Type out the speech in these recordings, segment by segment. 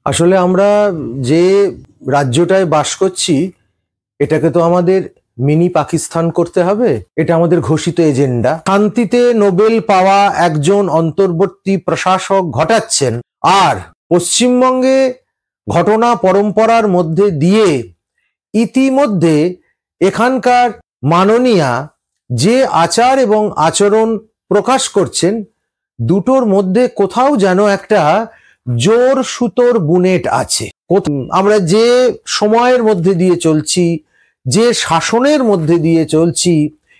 আসলে আমরা যে রাজ্যটায় বাস করছি এটাকে তো আমাদের মিনি পাকিস্তান করতে হবে। এটা আমাদের ঘোষিত এজেন্ডা। শান্তিতে নোবেল পাওয়া একজন অন্তর্বর্তী প্রশাসক ঘটাচ্ছেন, আর পশ্চিমবঙ্গে ঘটনা পরম্পরার মধ্যে দিয়ে ইতিমধ্যে এখানকার মাননীয়া যে আচার এবং আচরণ প্রকাশ করছেন, দুটোর মধ্যে কোথাও যেন একটা জোর সুতোর বুনেট আছে। আমরা যে সময়ের মধ্যে দিয়ে চলছি, যে শাসনের মধ্যে দিয়ে চলছি,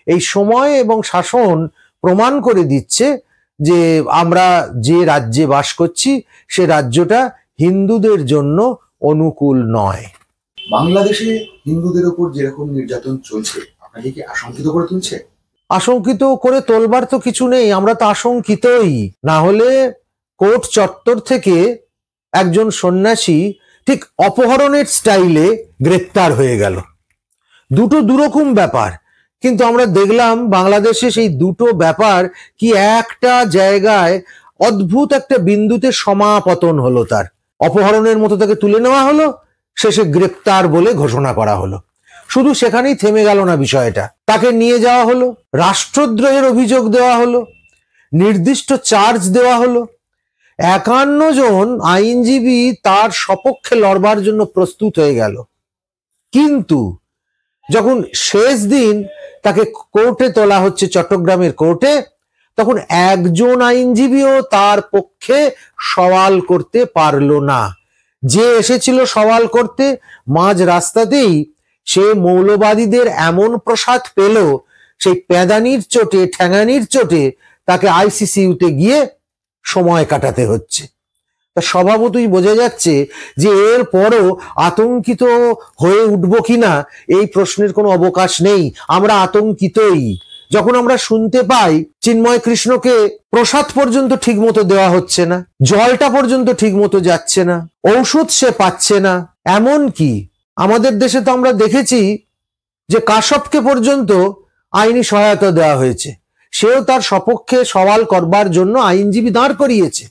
এই সময় এবং শাসন প্রমাণ করে দিচ্ছে যে আমরা যে রাজ্যে বাস করছি সে রাজ্যটা হিন্দুদের জন্য অনুকূল নয়। বাংলাদেশে হিন্দুদের উপর যেরকম নির্যাতন চলছে আপনাকে কি আশঙ্কিত করে তুলছে? আশঙ্কিত করে তোলবার তো কিছু নেই, আমরা তো আশঙ্কিতই। না হলে কোর্ট চত্বর থেকে একজন সন্ন্যাসী ঠিক অপহরণের স্টাইলে গ্রেপ্তার হয়ে গেল। দুটো দুরকম ব্যাপার, কিন্তু আমরা দেখলাম বাংলাদেশে সেই দুটো ব্যাপার কি একটা জায়গায় অদ্ভুত একটা বিন্দুতে সমাপতন হলো। তার অপহরণের মতো তাকে তুলে নেওয়া হলো, শেষে গ্রেপ্তার বলে ঘোষণা করা হলো। শুধু সেখানেই থেমে গেল না বিষয়টা, তাকে নিয়ে যাওয়া হলো, রাষ্ট্রদ্রোহের অভিযোগ দেওয়া হলো, নির্দিষ্ট চার্জ দেওয়া হলো। 51 জন আইনজীবী তার সপক্ষে লড়বার জন্য প্রস্তুত হয়ে গেল, কিন্তু যখন শেষ দিন তাকে কোর্টে তোলা হচ্ছে, চট্টগ্রামের কোর্টে, তখন একজন আইনজীবীও তার পক্ষে সওয়াল করতে পারলো না। যে এসেছিল সওয়াল করতে, মাঝ রাস্তাতেই সে মৌলবাদীদের এমন প্রসাদ পেল, সেই প্যাদানির চোটে, ঠ্যাঙানির চোটে তাকে আইসিসিউতে গিয়ে সময় কাটাতে হচ্ছে। তা স্বভাবতই বোঝা যাচ্ছে যে এর পরও আতঙ্কিত হয়ে উঠবো কিনা এই প্রশ্নের কোনো অবকাশ নেই। আমরা আতঙ্কিতই। যখন আমরা শুনতে পাই চিন্ময় কৃষ্ণকে প্রসাদ পর্যন্ত ঠিক মতো দেওয়া হচ্ছে না, জলটা পর্যন্ত ঠিক মতো যাচ্ছে না, ঔষধ সে পাচ্ছে না, এমন কি আমাদের দেশে তো আমরা দেখেছি যে কাশ্যপকে পর্যন্ত আইনি সহায়তা দেওয়া হয়েছে, সেও তার সপক্ষে সওয়াল করবার জন্য আইনজীবী দাঁড় করিয়েছে।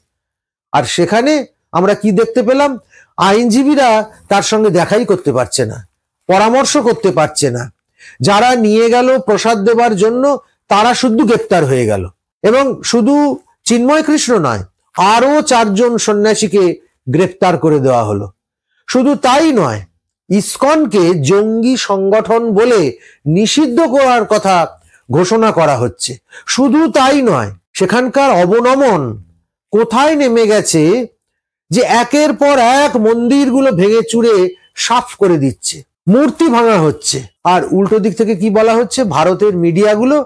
আর সেখানে আমরা কি দেখতে পেলাম? আইনজীবীরা তার সঙ্গে দেখাই করতে পারছে না, পরামর্শ করতে পারছে না। যারা নিয়ে গেল প্রসাদ দেবার জন্য তারা শুধু গ্রেপ্তার হয়ে গেল। এবং শুধু চিন্ময় কৃষ্ণ নয়, আরো 4 জন সন্ন্যাসীকে গ্রেপ্তার করে দেওয়া হলো। শুধু তাই নয়, ইসকনকে জঙ্গি সংগঠন বলে নিষিদ্ধ করার কথা ঘোষণা করা হচ্ছে। শুধু তাই নয়, সেখানকার অবনমন কোথায় নেমে গেছে যে একের পর এক মন্দিরগুলো ভেঙে চুরে সাফ করে দিচ্ছে, মূর্তি ভাঙা হচ্ছে। আর উল্টো দিক থেকে কি বলা হচ্ছে? ভারতের মিডিয়াগুলো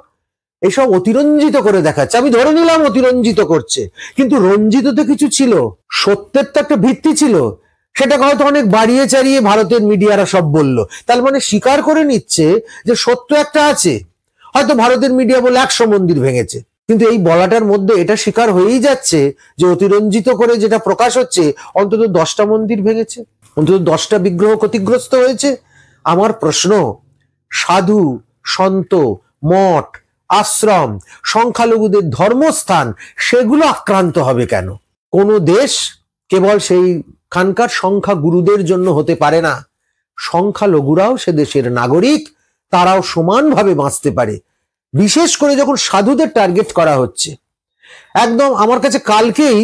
এসব অতিরঞ্জিত করে দেখাচ্ছে। আমি ধরে নিলাম অতিরঞ্জিত করছে, কিন্তু রঞ্জিত তো কিছু ছিল, সত্যের তো একটা ভিত্তি ছিল। সেটাকে হয়তো অনেক বাড়িয়ে চাড়িয়ে ভারতের মিডিয়ারা সব বলল, তার মানে স্বীকার করে নিচ্ছে যে সত্য একটা আছে। হয়তো ভারতের মিডিয়া বলে 100 মন্দির ভেঙেছে, কিন্তু এই বলাটার মধ্যে এটা স্বীকার হয়েই যাচ্ছে যে অতিরঞ্জিত করে যেটা প্রকাশ হচ্ছে অন্তত 10টা মন্দির ভেঙেছে, অন্তত 10টা বিগ্রহ ক্ষতিগ্রস্ত হয়েছে। আমার প্রশ্ন, সাধু, সন্ত, মঠ, আশ্রম, সংখ্যালঘুদের ধর্মস্থান, সেগুলো আক্রান্ত হবে কেন? কোনো দেশ কেবল সেইখানকার সংখ্যা গুরুদের জন্য হতে পারে না। সংখ্যালঘুরাও সে দেশের নাগরিক, তারাও সমানভাবে বাঁচতে পারে। বিশেষ করে যখন সাধুদের টার্গেট করা হচ্ছে। একদম আমার কাছে কালকেই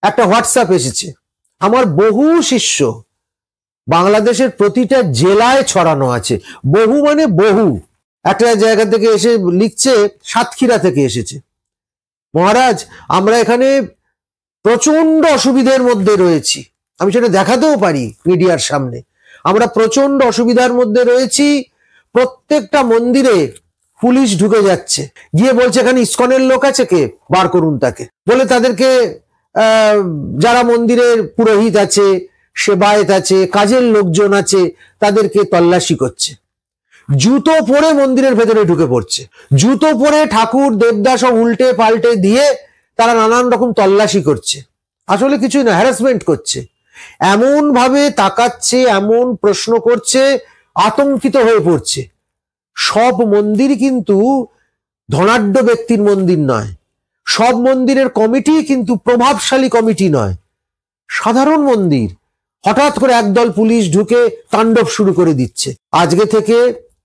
একটা হোয়াটসঅ্যাপ এসেছে। আমার বহু শিষ্য বাংলাদেশের প্রতিটা জেলায় ছড়ানো আছে, বহু মানে বহু। একটা জায়গা থেকে এসে লিখছে, সাতক্ষীরা থেকে এসেছে, মহারাজ আমরা এখানে প্রচন্ড অসুবিধার মধ্যে রয়েছি। আমি সেটা দেখাতেও পারি মিডিয়ার সামনে। আমরা প্রচন্ড অসুবিধার মধ্যে রয়েছি, প্রত্যেকটা মন্দিরে পুলিশ ঢুকে যাচ্ছে, গিয়ে বলছে এখানে ইসকনের লোক আছে, কে বার করুন তাকে, বলে তাদেরকে যারা মন্দিরের পুরোহিত আছে, সেবায়েত আছে, কাজের লোকজন আছে, তাদেরকে তল্লাশি করছে। জুতো পরে মন্দিরের ভেতরে ঢুকে পড়ছে, জুতো পরে ঠাকুর দেবদাস সব উল্টে পাল্টে দিয়ে তারা নানান রকম তল্লাশি করছে। আসলে কিছুই না, হ্যারাসমেন্ট করছে। এমন ভাবে তাকাচ্ছে, এমন প্রশ্ন করছে, আতঙ্কিত হয়ে পড়ছে। সব মন্দির কিন্তু ধনাঢ্য ব্যক্তির মন্দির নয়, সব মন্দিরের কমিটি কিন্তু প্রভাবশালী কমিটি নয়। সাধারণ মন্দির হঠাৎ করে একদল পুলিশ ঢুকে তাণ্ডব শুরু করে দিচ্ছে। আজকে থেকে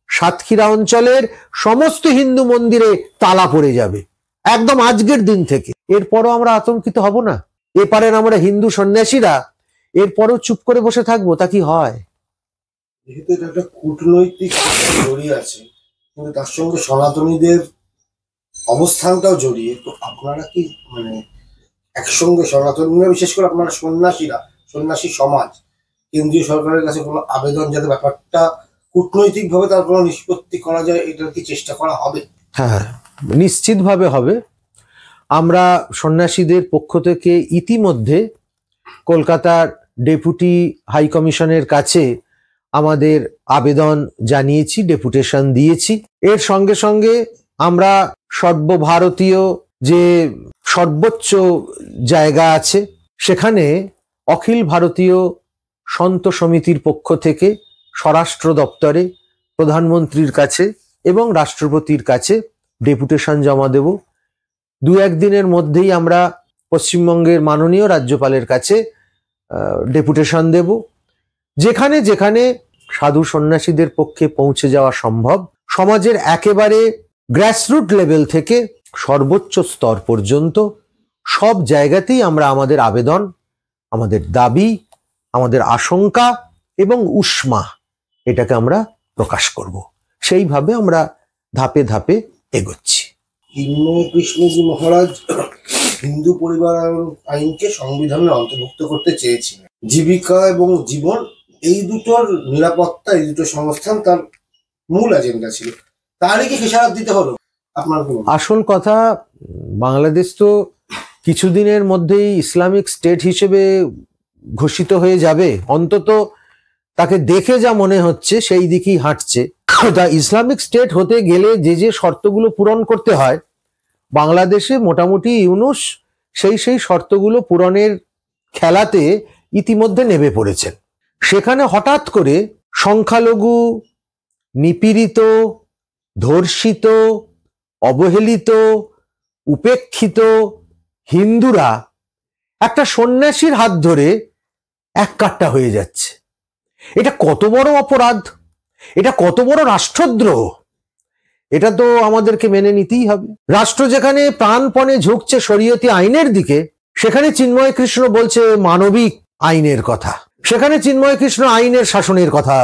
সাতক্ষীরা অঞ্চলের সমস্ত হিন্দু মন্দিরে তালা পড়ে যাবে, একদম আজকের দিন থেকে। এরপরও আমরা আতঙ্কিত হব না? এপারের আমরা হিন্দু সন্ন্যাসীরা এরপরও চুপ করে বসে থাকবো? তা কি হয়? যেহেতু এটা একটা কূটনৈতিক জড়িয়ে আছে, কিন্তু তার সঙ্গে সনাতনীদের অবস্থানটাও জড়িয়ে, তো আপনারা কি মানে একসঙ্গে সনাতনীরা, বিশেষ করে আপনারা সন্ন্যাসীরা, সন্ন্যাসী সমাজ, কেন্দ্রীয় সরকারের কাছে কোনো আবেদন যাতে ব্যাপারটা কূটনৈতিক ভাবে তার কোনো নিষ্পত্তি করা যায়, এটার কি চেষ্টা করা হবে? হ্যাঁ, নিশ্চিতভাবে হবে। আমরা সন্ন্যাসীদের পক্ষ থেকে ইতিমধ্যে কলকাতার ডেপুটি হাই কমিশনের কাছে আমাদের আবেদন জানিয়েছি, ডেপুটেশন দিয়েছি। এর সঙ্গে সঙ্গে আমরা সর্বভারতীয় যে সর্বোচ্চ জায়গা আছে সেখানে অখিল ভারতীয় সন্ত সমিতির পক্ষ থেকে স্বরাষ্ট্র দপ্তরে প্রধানমন্ত্রীর কাছে এবং রাষ্ট্রপতির কাছে ডেপুটেশন জমা দেব। দু একদিনের মধ্যেই আমরা পশ্চিমবঙ্গের মাননীয় রাজ্যপালের কাছে ডেপুটেশন দেব। যেখানে যেখানে সাধু সন্ন্যাসীদের পক্ষে পৌঁছে যাওয়া সম্ভব, সমাজের একেবারে গ্রাসরুট লেভেল থেকে সর্বোচ্চ স্তর পর্যন্ত সব জায়গাতেই আমরা আমাদের আবেদন, আমাদের দাবি, আমাদের আশঙ্কা এবং উষ্মা এটাকে আমরা প্রকাশ করব। সেইভাবে আমরা ধাপে ধাপে এগোচ্ছি। চিন্ময় কৃষ্ণজি মহারাজ হিন্দু পরিবার আইনকে সংবিধানে অন্তর্ভুক্ত করতে চেয়েছিলেন। জীবিকা এবং জীবন এই দুটোর নিরাপত্তা, এই দুটো সংস্থান তার মূল এজেন্ডা ছিল। তারই কি খেসারত দিতে হলো? আপনার আসল কথা, বাংলাদেশ তো কিছুদিনের মধ্যেই ইসলামিক স্টেট হিসেবে ঘোষিত হয়ে যাবে, অন্তত তাকে দেখে যা মনে হচ্ছে সেই দিকেই হাঁটছে। তা ইসলামিক স্টেট হতে গেলে যে যে শর্তগুলো পূরণ করতে হয়, বাংলাদেশে মোটামুটি ইউনূস সেই শর্তগুলো পূরণের খেলাতে ইতিমধ্যে নেমে পড়েছেন। সেখানে হঠাৎ করে সংখ্যালঘু, নিপীড়িত, ধর্ষিত, অবহেলিত, উপেক্ষিত হিন্দুরা একটা সন্ন্যাসীর হাত ধরে এক কাট্টা হয়ে যাচ্ছে। এটা কত বড় অপরাধ, এটা কত বড় রাষ্ট্রদ্রোহ, এটা তো আমাদেরকে মেনে নিতেই হবে। রাষ্ট্র যেখানে প্রাণপণে ঝুঁকছে শরীয়তি আইনের দিকে, সেখানে চিন্ময় কৃষ্ণ বলছে মানবিক আইনের কথা, সেখানে চিন্ময় কৃষ্ণ আইনের শাসনের কথা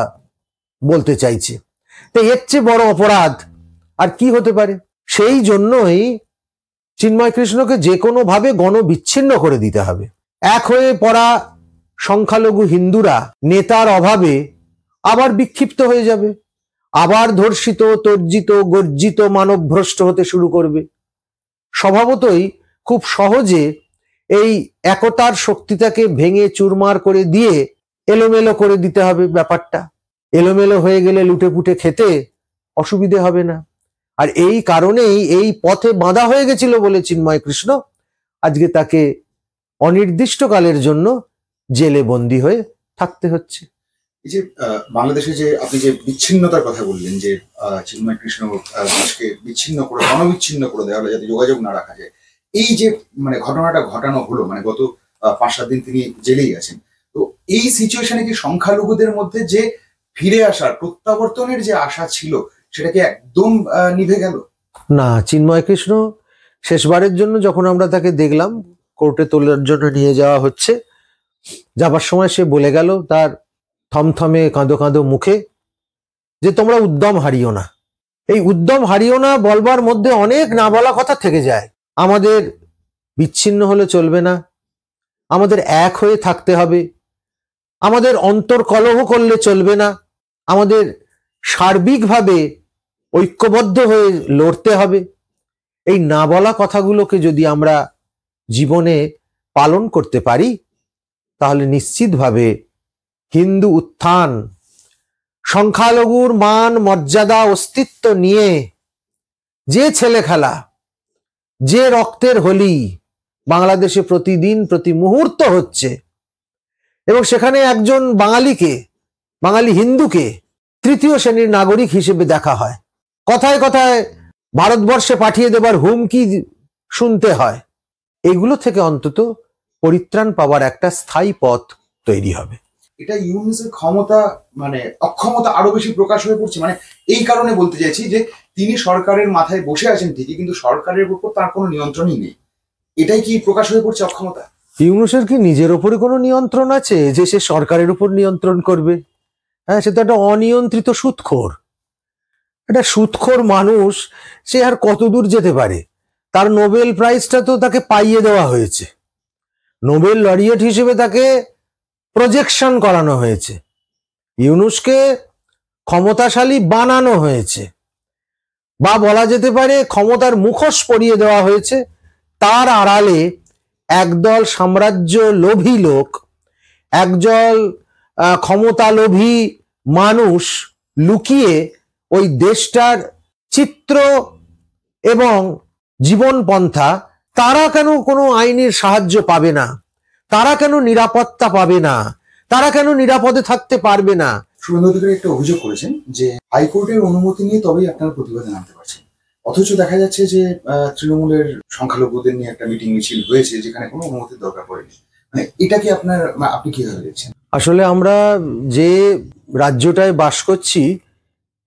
বলতে চাইছে। তো এর চেয়ে বড় অপরাধ আর কি হতে পারে? সেই জন্যই চিন্ময় কৃষ্ণকে যে কোনো ভাবে গণবিচ্ছিন্ন করে দিতে হবে। এক হয়ে পড়া সংখ্যালঘু হিন্দুরা নেতার অভাবে আবার বিক্ষিপ্ত হয়ে যাবে, আবার ধর্ষিত, তর্জিত, গর্জিত, মানবভ্রষ্ট হতে শুরু করবে। স্বভাবতই খুব সহজে এই একতার শক্তিটাকে ভেঙে চুরমার করে দিয়ে এলোমেলো করে দিতে হবে ব্যাপারটা। এলোমেলো হয়ে গেলে লুটেপুটে খেতে অসুবিধে হবে না। আর এই কারণেই এই পথে বাঁধা হয়ে গেছিল বলে চিন্ময় কৃষ্ণ আজকে তাকে অনির্দিষ্টকালের জন্য জেলে বন্দী হয়ে থাকতে হচ্ছে। এই যে বাংলাদেশে যে আপনি যে বিচ্ছিন্নতার কথা বললেন, যে চিন্ময় কৃষ্ণ দাসকে বিচ্ছিন্ন করে, গণবিচ্ছিন্ন করে দেওয়া হলো যাতে যোগাযোগ না রাখা যায়, এই যে মানে ঘটনাটা ঘটানো হলো, মানে গত 5-7 দিন তিনি জেলেই আছেন, তো এই সিচুয়েশনে কি সংখ্যালঘুদের মধ্যে যে ফিরে আসার, প্রত্যাবর্তনের যে আশা ছিল সেটা কি একদম নিভে গেল? না, চিন্ময় কৃষ্ণ শেষবারের জন্য যখন আমরা তাকে দেখলাম কোর্টে তোলার জন্য নিয়ে যাওয়া হচ্ছে, যাবার সময় সে বলে গেল তার থমথমে কাঁদো কাঁদো মুখে যে তোমরা উদ্যম হারিও না। এই উদ্যম হারিও না বলবার মধ্যে অনেক না বলা কথা থেকে যায়। আমাদের বিচ্ছিন্ন হলে চলবে না, আমাদের এক হয়ে থাকতে হবে, আমাদের অন্তর্কলহ করলে চলবে না, আমাদের সার্বিকভাবে ঐক্যবদ্ধ হয়ে লড়তে হবে। এই না বলা কথাগুলোকে যদি আমরা জীবনে পালন করতে পারি, তাহলে নিশ্চিতভাবে হিন্দু উত্থান, সংখ্যালঘুর মান মর্যাদা অস্তিত্ব নিয়ে যে ছেলে খেলা, যে রক্তের হোলি বাংলাদেশে প্রতিদিন প্রতি মুহূর্ত হচ্ছে, এবং সেখানে একজন বাঙালি হিন্দুকে তৃতীয় শ্রেণীর নাগরিক হিসেবে দেখা হয়, কথায় কথায় ভারতবর্ষে পাঠিয়ে দেবার হুমকি শুনতে হয়, এগুলো থেকে অন্তত পরিত্রাণ পাওয়ার একটা স্থায়ী পথ তৈরি হবে। এটা ইউনূসের ক্ষমতা মানে অক্ষমতা আরো বেশি প্রকাশ হয়ে পড়ছে, মানে এই কারণে বলতে চাইছি যে তিনি সরকারের মাথায় বসে আছেন ঠিকই, কিন্তু সরকারের উপর তার কোনো নিয়ন্ত্রণই নেই। এটাই কি প্রকাশ হয়ে পড়ছে অক্ষমতা? ইউনূসের কি নিজের ওপরে কোনো নিয়ন্ত্রণ আছে যে সে সরকারের উপর নিয়ন্ত্রণ করবে? হ্যাঁ, সে তো একটা অনিয়ন্ত্রিত সুদখোর। একটা সুদখোর মানুষ, সে আর কতদূর যেতে পারে? তার নোবেল প্রাইজটা তো তাকে পাইয়ে দেওয়া হয়েছে, নোবেল লরিয়েট হিসেবে তাকে প্রজেকশন করানো হয়েছে, ইউনূসকে ক্ষমতাশালী বানানো হয়েছে, বা বলা যেতে পারে ক্ষমতার মুখোশ পরিয়ে দেওয়া হয়েছে। তার আড়ালে একদল সাম্রাজ্য লোভী লোক, একদল ক্ষমতালোভী মানুষ লুকিয়ে ওই দেশটার চিত্র এবং জীবনপন্থা, তারা কেন কোনো আইনের সাহায্য পাবে না? তারা কেন নিরাপত্তা পাবে না? তারা কেন নিরাপদে থাকতে পারবে না? শুভেন্দু অধিকারী একটা অভিযোগ করেছেন যে হাইকোর্টের অনুমতি নিয়ে তবেই আপনারা প্রতিবাদে নামতে পারছেন, অথচ দেখা যাচ্ছে যে তৃণমূলের সংখ্যালঘুদের নিয়ে একটা মিটিং মিছিল হয়েছে যেখানে কোনো অনুমতির দরকার পড়েনি। মানে এটা কি আপনি কিভাবে দেখছেন? আসলে আমরা যে রাজ্যটায় বাস করছি,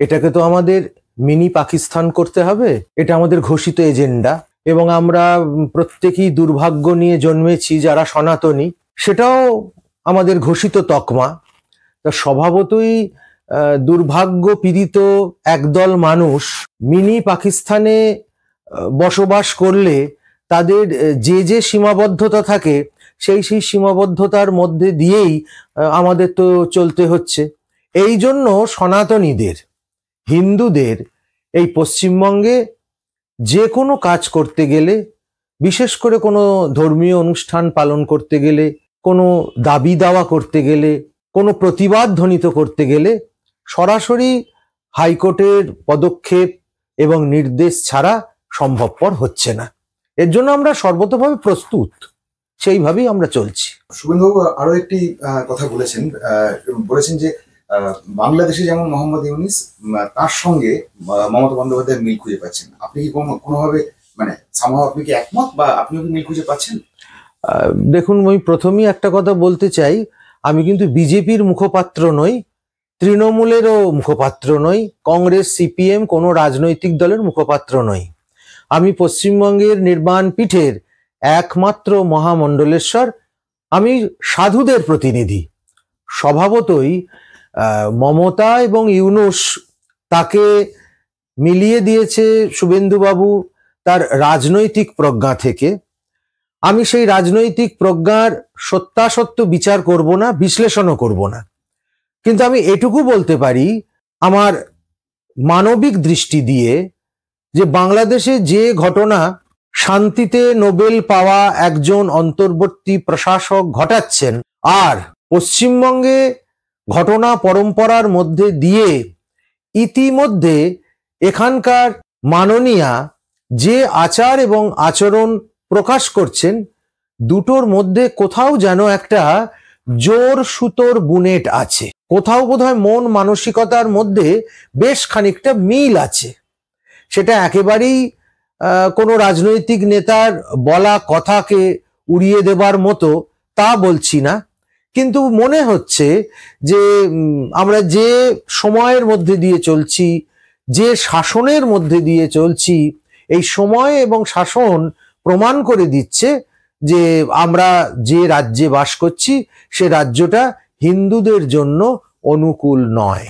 এটাকে তো আমাদের মিনি পাকিস্তান করতে হবে, এটা আমাদের ঘোষিত এজেন্ডা, এবং আমরা প্রত্যেকেই দুর্ভাগ্য নিয়ে জন্মেছি যারা সনাতনী, সেটাও আমাদের ঘোষিত তকমা। তা স্বভাবতই দুর্ভাগ্য পীড়িত একদল মানুষ মিনি পাকিস্তানে বসবাস করলে তাদের যে সীমাবদ্ধতা থাকে, সেই সীমাবদ্ধতার মধ্যে দিয়েই আমাদের তো চলতে হচ্ছে। এই জন্য সনাতনীদের, হিন্দুদের এই পশ্চিমবঙ্গে যে কোনো কাজ করতে গেলে, বিশেষ করে কোনো ধর্মীয় অনুষ্ঠান পালন করতে গেলে, কোনো দাবি দাওয়া করতে গেলে, কোনো প্রতিবাদ ধ্বনিত করতে গেলে সরাসরি হাইকোর্টের পদক্ষেপ এবং নির্দেশ ছাড়া সম্ভবপর হচ্ছে না। এর জন্য আমরা সর্বতোভাবে প্রস্তুত, সেইভাবেই আমরা চলছি। শুভেন্দুবাবু আরো একটি কথা বলেছেন যে বাংলাদেশে যেমন মোহাম্মদ ইউনূস, তার সঙ্গে মমতা বন্দ্যোপাধ্যায় মিল খুঁজে পাচ্ছেন। আপনি কি কোনোভাবে মানে আপনি কি একমত, বা আপনিও কি মিল খুঁজে পাচ্ছেন? দেখুন, আমি প্রথমেই একটা কথা বলতে চাই, আমি কিন্তু বিজেপির মুখপাত্র নই, তৃণমূলেরও মুখপাত্র নই, কংগ্রেস সিপিএম কোনো রাজনৈতিক দলের মুখপাত্র নই। আমি পশ্চিমবঙ্গের নির্বাণ পীঠের একমাত্র মহামণ্ডলেশ্বর, আমি সাধুদের প্রতিনিধি। স্বভাবতই মমতা এবং ইউনূস তাকে মিলিয়ে দিয়েছে শুভেন্দুবাবু তার রাজনৈতিক প্রজ্ঞা থেকে। আমি সেই রাজনৈতিক প্রজ্ঞার সত্যাসত্য বিচার করব না, বিশ্লেষণও করব না, কিন্তু আমি এটুকু বলতে পারি আমার মানবিক দৃষ্টি দিয়ে, যে বাংলাদেশে যে ঘটনা শান্তিতে নোবেল পাওয়া একজন অন্তর্বর্তী প্রশাসক ঘটাচ্ছেন, আর পশ্চিমবঙ্গে ঘটনা পরম্পরার মধ্যে দিয়ে ইতিমধ্যে এখানকার মাননীয়া যে আচার এবং আচরণ প্রকাশ করছেন, দুটোর মধ্যে কোথাও যেন একটা জোর সুতোর বুনেট আছে, কোথাও বোধহয় মন মানসিকতার মধ্যে বেশ খানিকটা মিল আছে। সেটা একেবারেই কোনো রাজনৈতিক নেতার বলা কথাকে উড়িয়ে দেবার মতো তা বলছি না, কিন্তু মনে হচ্ছে যে আমরা যে সময়ের মধ্যে দিয়ে চলছি, যে শাসনের মধ্যে দিয়ে চলছি, এই সময় এবং শাসন প্রমাণ করে দিচ্ছে যে আমরা যে রাজ্যে বাস করছি সে রাজ্যটা হিন্দুদের জন্য অনুকূল নয়।